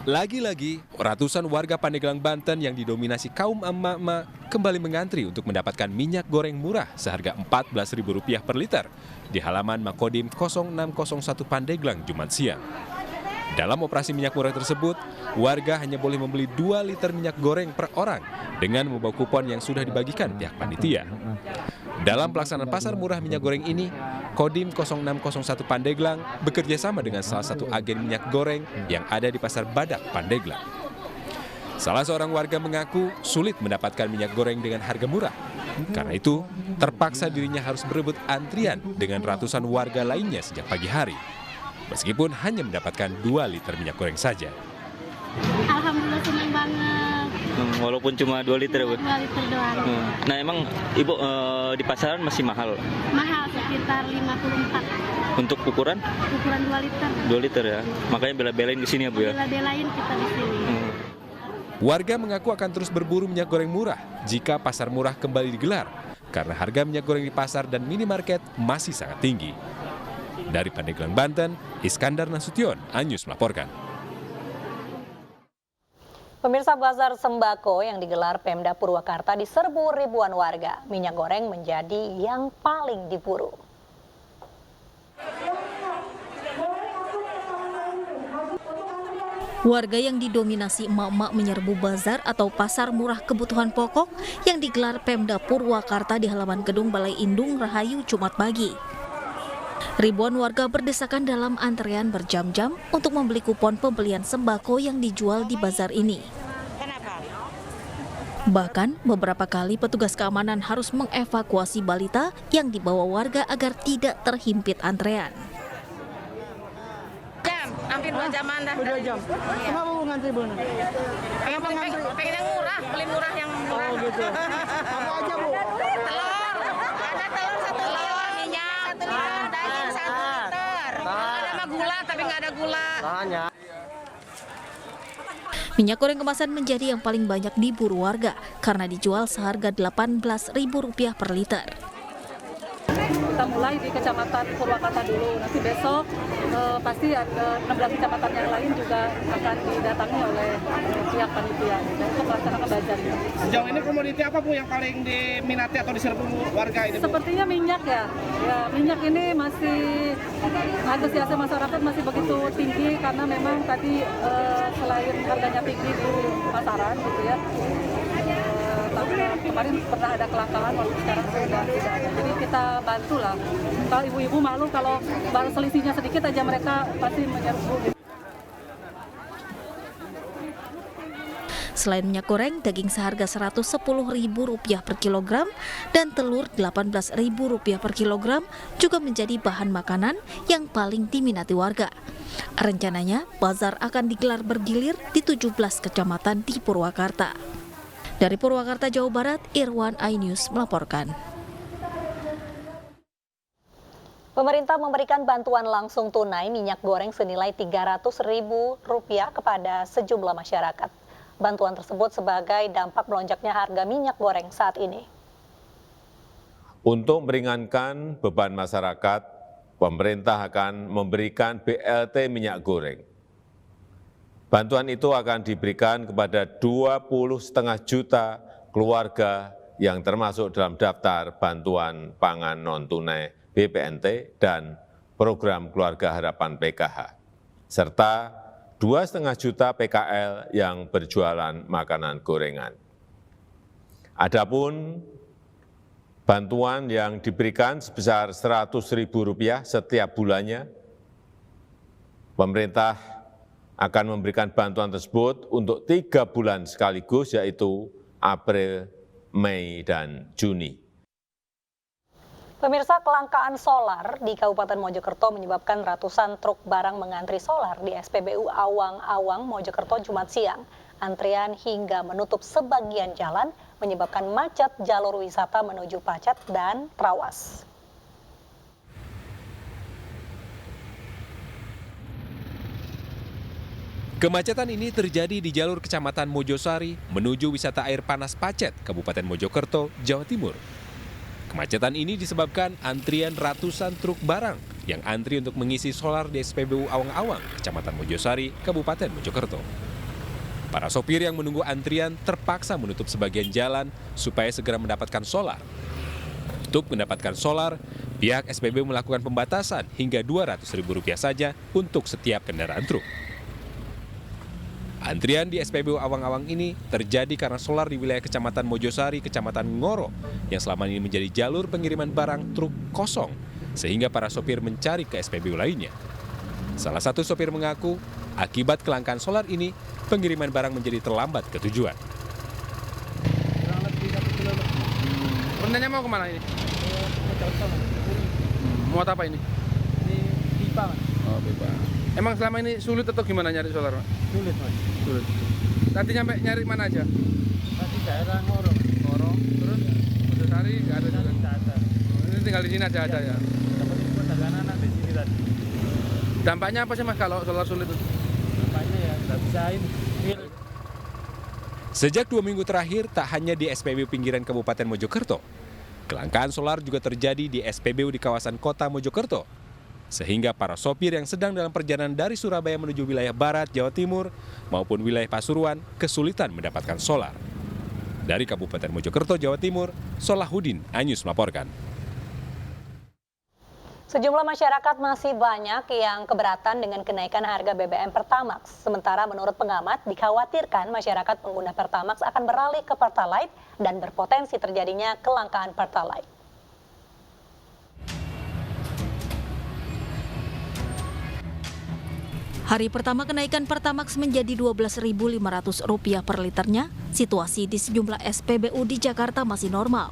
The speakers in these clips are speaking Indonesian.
Lagi-lagi, ratusan warga Pandeglang, Banten yang didominasi kaum emak-emak kembali mengantri untuk mendapatkan minyak goreng murah seharga Rp14.000 per liter di halaman Makodim 0601 Pandeglang Jumat siang. Dalam operasi minyak murah tersebut, warga hanya boleh membeli 2 liter minyak goreng per orang dengan membawa kupon yang sudah dibagikan pihak panitia. Dalam pelaksanaan pasar murah minyak goreng ini, Kodim 0601 Pandeglang bekerja sama dengan salah satu agen minyak goreng yang ada di Pasar Badak, Pandeglang. Salah seorang warga mengaku sulit mendapatkan minyak goreng dengan harga murah. Karena itu, terpaksa dirinya harus berebut antrian dengan ratusan warga lainnya sejak pagi hari. Meskipun hanya mendapatkan 2 liter minyak goreng saja. Alhamdulillah senang banget. Walaupun cuma 2 liter, Bu? 2 liter doang. Nah, emang Ibu di pasaran masih mahal? Mahal, sekitar 54. Untuk ukuran? Ukuran 2 liter. 2 liter ya? Makanya bela-belain di sini ya, Bu ya? Bela-belain kita di sini. Warga mengaku akan terus berburu minyak goreng murah jika pasar murah kembali digelar, karena harga minyak goreng di pasar dan minimarket masih sangat tinggi. Dari Pandeglang, Banten, Iskandar Nasution, Anyus melaporkan. Pemirsa, bazar sembako yang digelar Pemda Purwakarta diserbu ribuan warga. Minyak goreng menjadi yang paling diburu. Warga yang didominasi emak-emak menyerbu bazar atau pasar murah kebutuhan pokok yang digelar Pemda Purwakarta di halaman gedung Balai Indung Rahayu Jumat pagi. Ribuan warga berdesakan dalam antrean berjam-jam untuk membeli kupon pembelian sembako yang dijual di bazar ini. Bahkan beberapa kali petugas keamanan harus mengevakuasi balita yang dibawa warga agar tidak terhimpit antrean. Hampir 2 jaman dah. 2 jam. Kenapa Bu ngantri, Bu? Pengen yang murah, beli murah yang murah. Oh gitu. Apa aja, Bu? Telur. Ada telur 1 liter, minyak 1 liter, daging 1 liter. Ada mah gula tapi nggak ada gula. Minyak goreng kemasan menjadi yang paling banyak diburu warga karena dijual seharga Rp18.000 per liter. Kita mulai di Kecamatan Purwakarta dulu, nanti besok pasti ada 16 kecamatan yang lain juga akan didatangi oleh pihak panitia untuk melaksanakan bazar. Sejauh ini komoditi apa Bu yang paling diminati atau diserbu warga ini, Bu? Sepertinya minyak ya, minyak ini masih antusiasme masyarakat masih begitu tinggi karena memang tadi selain harganya tinggi di pasaran gitu ya. Tapi kemarin pernah ada kelangkaan, walaupun sekarang sudah tidak ada. Jadi kita bantulah. Kalau ibu-ibu malu kalau baru selisihnya sedikit aja mereka pasti menyerbu. Selain minyak goreng, daging seharga Rp110.000 per kilogram dan telur Rp18.000 per kilogram juga menjadi bahan makanan yang paling diminati warga. Rencananya, bazar akan digelar bergilir di 17 kecamatan di Purwakarta. Dari Purwakarta, Jawa Barat, Irwan iNews melaporkan. Pemerintah memberikan bantuan langsung tunai minyak goreng senilai Rp300.000 kepada sejumlah masyarakat. Bantuan tersebut sebagai dampak melonjaknya harga minyak goreng saat ini. Untuk meringankan beban masyarakat, pemerintah akan memberikan BLT minyak goreng. Bantuan itu akan diberikan kepada 20,5 juta keluarga yang termasuk dalam daftar bantuan pangan non-tunai BPNT dan program Keluarga Harapan PKH, serta 2,5 juta PKL yang berjualan makanan gorengan. Adapun bantuan yang diberikan sebesar Rp100.000 setiap bulannya, pemerintah akan memberikan bantuan tersebut untuk 3 bulan sekaligus, yaitu April, Mei, dan Juni. Pemirsa, kelangkaan solar di Kabupaten Mojokerto menyebabkan ratusan truk barang mengantri solar di SPBU Awang-Awang, Mojokerto Jumat siang. Antrian hingga menutup sebagian jalan menyebabkan macet jalur wisata menuju Pacet dan Trawas. Kemacetan ini terjadi di jalur Kecamatan Mojosari menuju wisata air panas Pacet, Kabupaten Mojokerto, Jawa Timur. Kemacetan ini disebabkan antrian ratusan truk barang yang antri untuk mengisi solar di SPBU Awang-Awang, Kecamatan Mojosari, Kabupaten Mojokerto. Para sopir yang menunggu antrian terpaksa menutup sebagian jalan supaya segera mendapatkan solar. Untuk mendapatkan solar, pihak SPBU melakukan pembatasan hingga Rp200.000 saja untuk setiap kendaraan truk. Antrian di SPBU Awang-Awang ini terjadi karena solar di wilayah Kecamatan Mojosari, Kecamatan Ngoro, yang selama ini menjadi jalur pengiriman barang truk kosong, sehingga para sopir mencari ke SPBU lainnya. Salah satu sopir mengaku, akibat kelangkaan solar ini, pengiriman barang menjadi terlambat ke tujuan. Renanya mau kemana ini? Mau apa ini? Di pipa, Mas. Oh, pipa. Emang selama ini sulit atau gimana nyari solar, Pak? Sulit, Mas. Sulit. Tadi nyampe nyari mana aja? Tadi daerah Ngoro. Ngoro, terus Mojosari nggak ada juga. Nggak ada. Ini tinggal di sini aja ya. Dapat info dari anak-anak di sini tadi. Dampaknya apa sih Mas kalau solar sulit itu? Nampaknya ya nggak bisain. Sejak 2 minggu terakhir, tak hanya di SPBU pinggiran Kabupaten Mojokerto, kelangkaan solar juga terjadi di SPBU di kawasan kota Mojokerto. Sehingga para sopir yang sedang dalam perjalanan dari Surabaya menuju wilayah barat Jawa Timur maupun wilayah Pasuruan kesulitan mendapatkan solar. Dari Kabupaten Mojokerto, Jawa Timur, Solahuddin Anyus melaporkan. Sejumlah masyarakat masih banyak yang keberatan dengan kenaikan harga BBM Pertamax. Sementara menurut pengamat, dikhawatirkan masyarakat pengguna Pertamax akan beralih ke Pertalite dan berpotensi terjadinya kelangkaan Pertalite. Hari pertama kenaikan Pertamax menjadi Rp12.500 per liternya, situasi di sejumlah SPBU di Jakarta masih normal.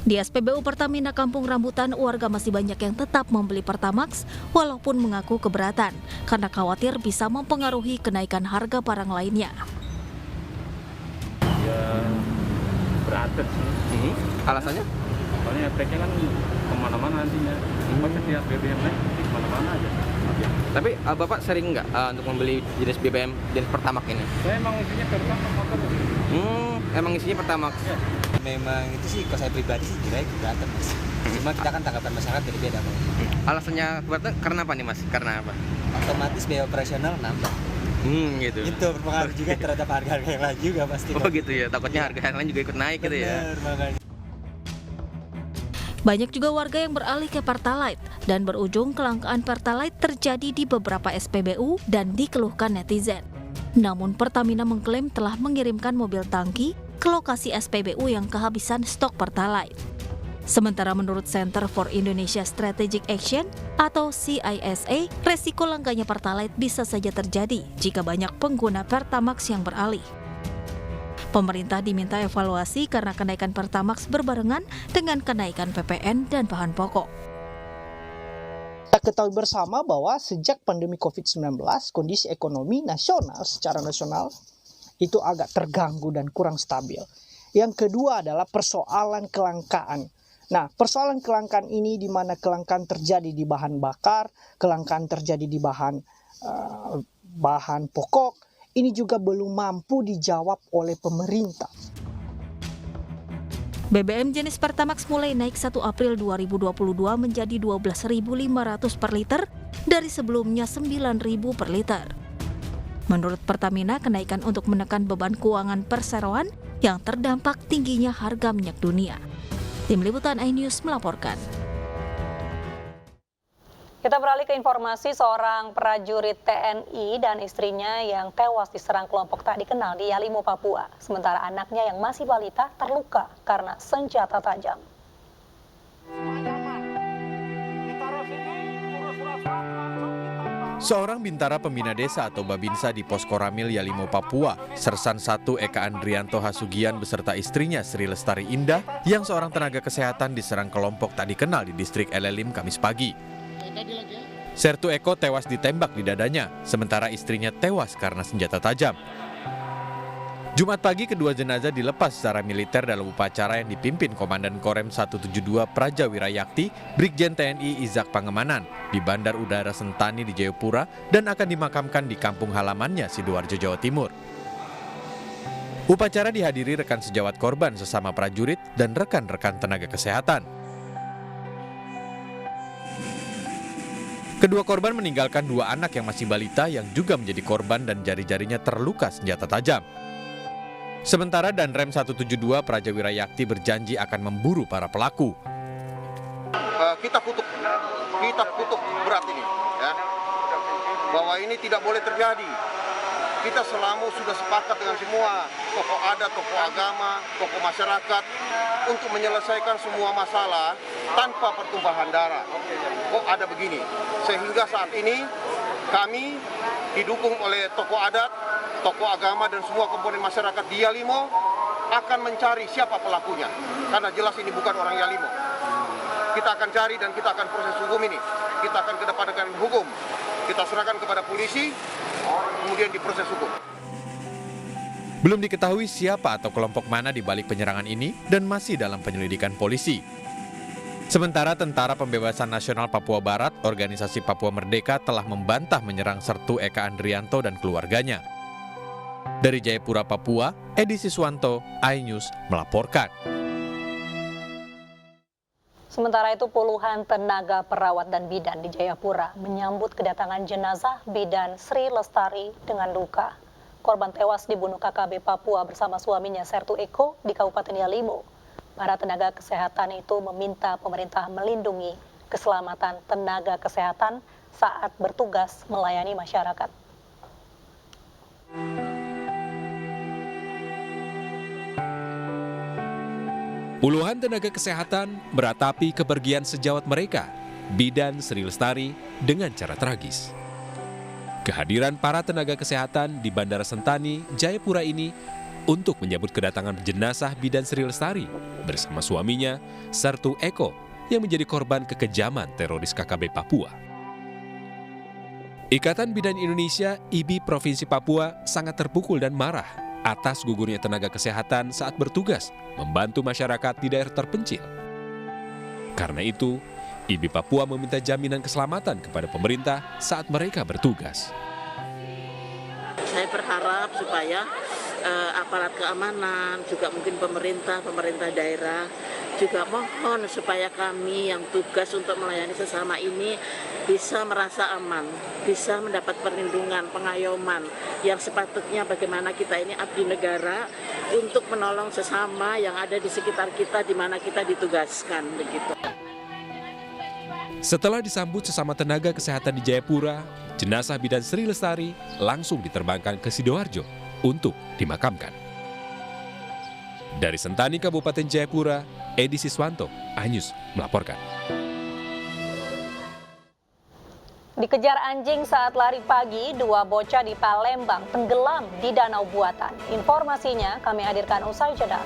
Di SPBU Pertamina Kampung Rambutan, warga masih banyak yang tetap membeli Pertamax walaupun mengaku keberatan karena khawatir bisa mempengaruhi kenaikan harga barang lainnya. Ya beratus sih. Alasannya? Soalnya efeknya kan kemana-mana nantinya. Setiap BBM naik kemana-mana aja. Tapi Bapak sering nggak untuk membeli jenis BBM jenis Pertamax ini? Saya emang isinya Pertamax motor. Emang isinya Pertamax? Ya. Memang itu sih, kalau saya pribadi sih kira keberatan Mas. Cuma kita kan tanggapan masyarakat beda-beda Mas. Alasannya keberatan karena apa nih Mas? Karena apa? Otomatis biaya operasional nambah. Gitu. Itu berpengaruh juga terhadap harga-harga yang lain juga pasti. Oh gitu ya, takutnya harga yang lain juga ikut naik gitu ya. Bener, makanya. Banyak juga warga yang beralih ke Pertalite dan berujung kelangkaan Pertalite terjadi di beberapa SPBU dan dikeluhkan netizen. Namun Pertamina mengklaim telah mengirimkan mobil tangki ke lokasi SPBU yang kehabisan stok Pertalite. Sementara menurut Center for Indonesia Strategic Action atau CISA, resiko langkanya Pertalite bisa saja terjadi jika banyak pengguna Pertamax yang beralih. Pemerintah diminta evaluasi karena kenaikan Pertamax berbarengan dengan kenaikan PPN dan bahan pokok. Kita ketahui bersama bahwa sejak pandemi COVID-19, kondisi ekonomi nasional secara nasional itu agak terganggu dan kurang stabil. Yang kedua adalah persoalan kelangkaan. Nah, persoalan kelangkaan ini di mana kelangkaan terjadi di bahan bakar, kelangkaan terjadi di bahan pokok, ini juga belum mampu dijawab oleh pemerintah. BBM jenis Pertamax mulai naik 1 April 2022 menjadi Rp12.500 per liter dari sebelumnya Rp9.000 per liter. Menurut Pertamina, kenaikan untuk menekan beban keuangan perseroan yang terdampak tingginya harga minyak dunia. Tim Liputan iNews melaporkan. Kita beralih ke informasi seorang prajurit TNI dan istrinya yang tewas diserang kelompok tak dikenal di Yalimo, Papua. Sementara anaknya yang masih balita terluka karena senjata tajam. Seorang bintara pembina desa atau Babinsa di Pos Koramil Yalimo, Papua, Sersan 1 Eka Andrianto Hasugian beserta istrinya Sri Lestari Indah yang seorang tenaga kesehatan diserang kelompok tak dikenal di distrik Elelim Kamis pagi. Sertu Eko tewas ditembak di dadanya, sementara istrinya tewas karena senjata tajam. Jumat pagi kedua jenazah dilepas secara militer dalam upacara yang dipimpin Komandan Korem 172 Praja Wirayakti, Brigjen TNI Izak Pangemanan di Bandar Udara Sentani di Jayapura dan akan dimakamkan di kampung halamannya Sidoarjo, Jawa Timur. Upacara dihadiri rekan sejawat korban sesama prajurit dan rekan-rekan tenaga kesehatan. Kedua korban meninggalkan 2 anak yang masih balita yang juga menjadi korban dan jari-jarinya terluka senjata tajam. Sementara Danrem 172 Prajawira Yakti berjanji akan memburu para pelaku. Kita kutuk berat ini, ya, bahwa ini tidak boleh terjadi. Kita selama sudah sepakat dengan semua tokoh adat, tokoh agama, tokoh masyarakat untuk menyelesaikan semua masalah tanpa pertumpahan darah. Kok ada begini? Sehingga saat ini kami didukung oleh tokoh adat, tokoh agama dan semua komponen masyarakat di Yalimo akan mencari siapa pelakunya. Karena jelas ini bukan orang Yalimo. Kita akan cari dan kita akan proses hukum ini. Kita akan kedepankan hukum. Kita serahkan kepada polisi, kemudian diproses hukum. Belum diketahui siapa atau kelompok mana di balik penyerangan ini dan masih dalam penyelidikan polisi. Sementara Tentara Pembebasan Nasional Papua Barat, Organisasi Papua Merdeka telah membantah menyerang Sertu Eka Andrianto dan keluarganya. Dari Jayapura, Papua, Edi Siswanto, iNews melaporkan. Sementara itu puluhan tenaga perawat dan bidan di Jayapura menyambut kedatangan jenazah bidan Sri Lestari dengan duka. Korban tewas dibunuh KKB Papua bersama suaminya Sertu Eko di Kabupaten Yalimo. Para tenaga kesehatan itu meminta pemerintah melindungi keselamatan tenaga kesehatan saat bertugas melayani masyarakat. Puluhan tenaga kesehatan meratapi kepergian sejawat mereka, bidan Sri Lestari, dengan cara tragis. Kehadiran para tenaga kesehatan di Bandara Sentani, Jayapura ini untuk menyambut kedatangan jenazah bidan Sri Lestari bersama suaminya, Sertu Eko, yang menjadi korban kekejaman teroris KKB Papua. Ikatan Bidan Indonesia, IBI Provinsi Papua sangat terpukul dan marah atas gugurnya tenaga kesehatan saat bertugas membantu masyarakat di daerah terpencil. Karena itu, IBI Papua meminta jaminan keselamatan kepada pemerintah saat mereka bertugas. Saya berharap supaya aparat keamanan, juga mungkin pemerintah daerah, juga mohon supaya kami yang tugas untuk melayani sesama ini bisa merasa aman, bisa mendapat perlindungan, pengayoman yang sepatutnya bagaimana kita ini abdi negara untuk menolong sesama yang ada di sekitar kita di mana kita ditugaskan begitu. Setelah disambut sesama tenaga kesehatan di Jayapura, jenazah bidan Sri Lestari langsung diterbangkan ke Sidoarjo untuk dimakamkan. Dari Sentani, Kabupaten Jayapura, Edi Siswanto, iNews melaporkan. Dikejar anjing saat lari pagi, 2 bocah di Palembang tenggelam di danau buatan. Informasinya kami hadirkan usai jeda.